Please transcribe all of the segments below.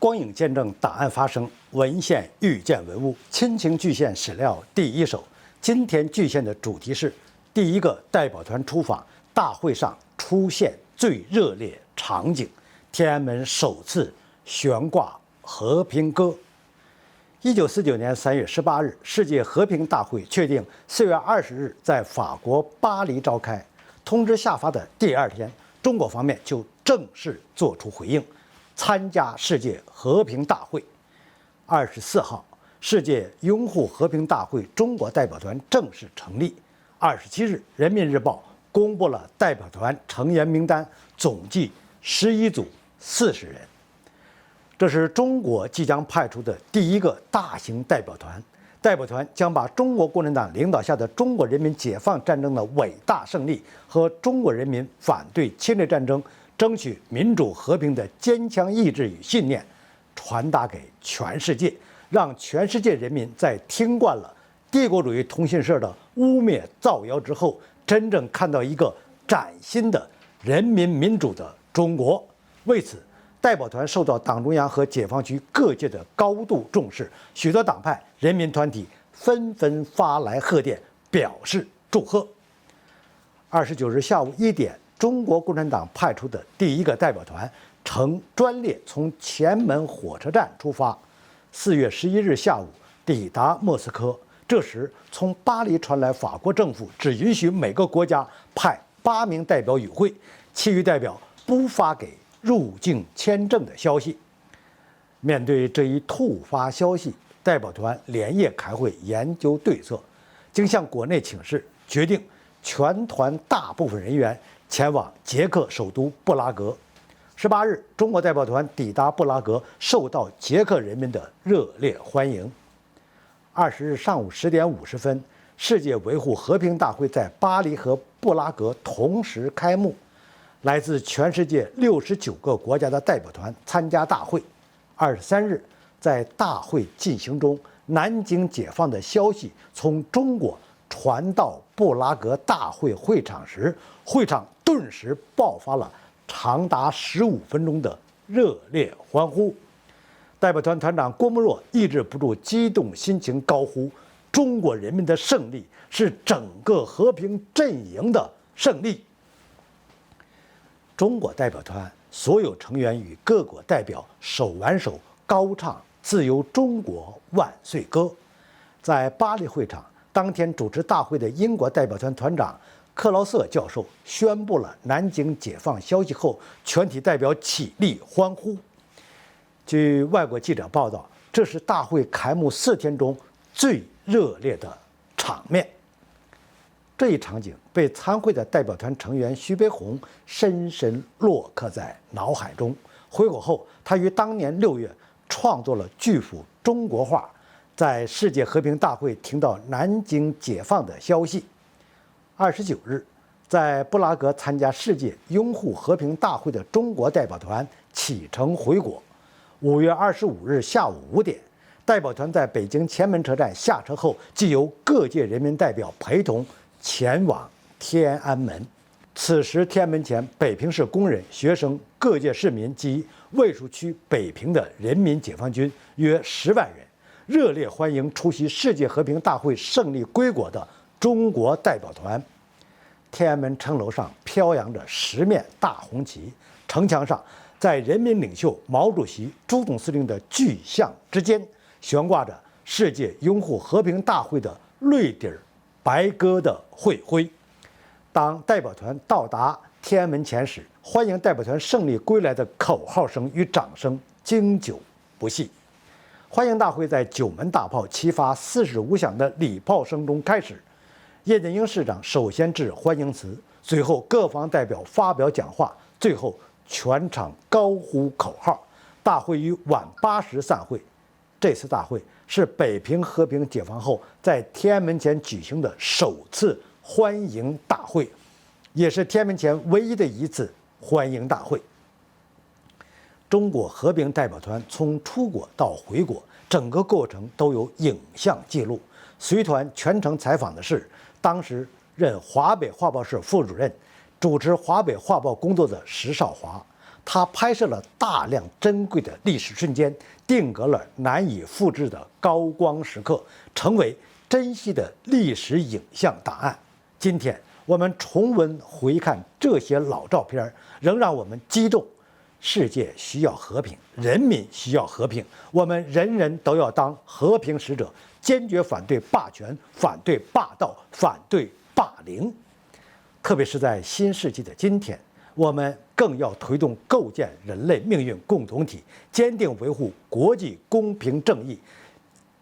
光影见证档案发生，文献遇见文物，亲情巨献史料第一手。今天巨献的主题是第一个代表团出访，大会上出现最热烈场景，天安门首次悬挂和平歌。1949年3月18日，世界和平大会确定4月20日在法国巴黎召开。通知下发的第二天，中国方面就正式作出回应，参加世界和平大会。24号，世界拥护和平大会中国代表团正式成立。27日，《人民日报》公布了代表团成员名单，总计11组40人。这是中国即将派出的第一个大型代表团。代表团将把中国共产党领导下的中国人民解放战争的伟大胜利和中国人民反对侵略战争、争取民主和平的坚强意志与信念传达给全世界，让全世界人民在听惯了帝国主义通讯社的污蔑造谣之后，真正看到一个崭新的人民民主的中国。为此，代表团受到党中央和解放区各界的高度重视，许多党派、人民团体纷纷发来贺电，表示祝贺。29日下午1点，中国共产党派出的第一个代表团乘专列从前门火车站出发，4月11日下午抵达莫斯科。这时，从巴黎传来法国政府只允许每个国家派8名代表与会，其余代表不发给入境签证的消息。面对这一突发消息，代表团连夜开会研究对策，经向国内请示，决定全团大部分人员前往捷克首都布拉格。18日，中国代表团抵达布拉格，受到捷克人民的热烈欢迎。20日上午10点50分，世界维护和平大会在巴黎和布拉格同时开幕。来自全世界69个国家的代表团参加大会。23日，在大会进行中，南京解放的消息从中国传到布拉格大会会场时，会场顿时爆发了长达15分钟的热烈欢呼。代表团团长郭沫若抑制不住激动心情，高呼：“中国人民的胜利是整个和平阵营的胜利。”中国代表团所有成员与各国代表手挽手高唱《自由中国万岁歌》。在巴黎会场，当天主持大会的英国代表团团长克劳瑟教授宣布了南京解放消息后，全体代表起立欢呼。据外国记者报道，这是大会开幕4天中最热烈的场面。这一场景被参会的代表团成员徐悲鸿深深烙刻在脑海中。回国后，他于当年6月创作了巨幅中国画。在世界和平大会听到南京解放的消息。29日，在布拉格参加世界拥护和平大会的中国代表团启程回国。5月25日下午5点，代表团在北京前门车站下车后，即由各界人民代表陪同前往天安门。此时，天安门前，北平市工人、学生、各界市民及卫戍区北平的人民解放军约10万人，热烈欢迎出席世界和平大会胜利归国的中国代表团。天安门城楼上飘扬着10面大红旗，城墙上，在人民领袖毛主席、朱总司令的巨像之间，悬挂着世界拥护和平大会的绿底白鸽的会徽。当代表团到达天安门前时，欢迎代表团胜利归来的口号声与掌声经久不息。欢迎大会在9门大炮齐发45响的礼炮声中开始。叶剑英市长首先致欢迎词，随后各方代表发表讲话，最后全场高呼口号。大会于晚8时散会。这次大会是北平和平解放后在天安门前举行的首次欢迎大会，也是天安门前唯一的一次欢迎大会。中国和平代表团从出国到回国，整个过程都有影像记录。随团全程采访的是当时任华北画报社副主任、主持华北画报工作的石少华。他拍摄了大量珍贵的历史瞬间，定格了难以复制的高光时刻，成为珍惜的历史影像档案。今天我们重温回看这些老照片，仍让我们激动。世界需要和平，人民需要和平，我们人人都要当和平使者，坚决反对霸权，反对霸道，反对霸凌。特别是在新世纪的今天，我们更要推动构建人类命运共同体，坚定维护国际公平正义，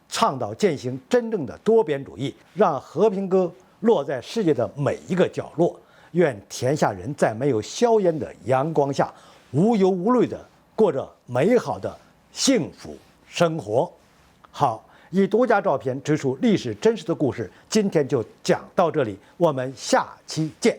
倡导践行真正的多边主义，让和平鸽落在世界的每一个角落。愿天下人在没有硝烟的阳光下，无忧无虑地过着美好的幸福生活。好，以独家照片指出历史真实的故事，今天就讲到这里，我们下期见。